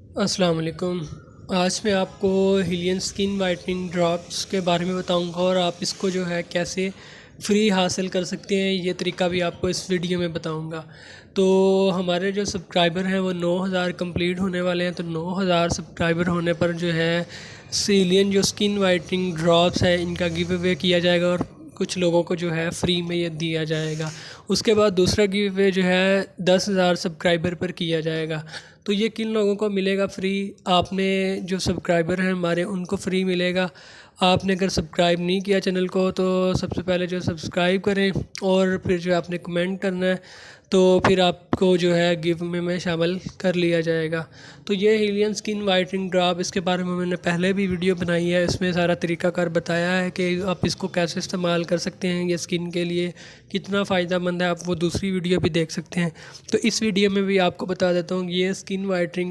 अस्सलाम वालेकुम। आज मैं आपको हिलियन स्किन वाइटनिंग ड्रॉप्स के बारे में बताऊंगा और आप इसको जो है कैसे फ्री हासिल कर सकते हैं, ये तरीका भी आपको इस वीडियो में बताऊंगा। तो हमारे जो सब्सक्राइबर हैं वो 9000 कंप्लीट होने वाले हैं। तो 9000 सब्सक्राइबर होने पर जो है हिलियन जो स्किन वाइटनिंग ड्रॉप्स है इनका गिव अवे किया जाएगा और कुछ लोगों को जो है फ्री में ये दिया जाएगा। उसके बाद दूसरा गिव अवे जो है 10,000 सब्सक्राइबर पर किया जाएगा। तो ये किन लोगों को मिलेगा फ्री? आपने जो सब्सक्राइबर हैं हमारे उनको फ्री मिलेगा। आपने अगर सब्सक्राइब नहीं किया चैनल को तो सबसे पहले जो सब्सक्राइब करें और फिर जो आपने कमेंट करना है तो फिर आपको जो है गिव में शामिल कर लिया जाएगा। तो ये हिलियन स्किन वाइटनिंग ड्रॉप, इसके बारे में मैंने पहले भी वीडियो बनाई है, इसमें सारा तरीकाकार बताया है कि आप इसको कैसे इस्तेमाल कर सकते हैं, ये स्किन के लिए कितना फ़ायदेमंद है। आप वो दूसरी वीडियो भी देख सकते हैं। तो इस वीडियो में भी आपको बता देता हूँ ये स्किन वाइटनिंग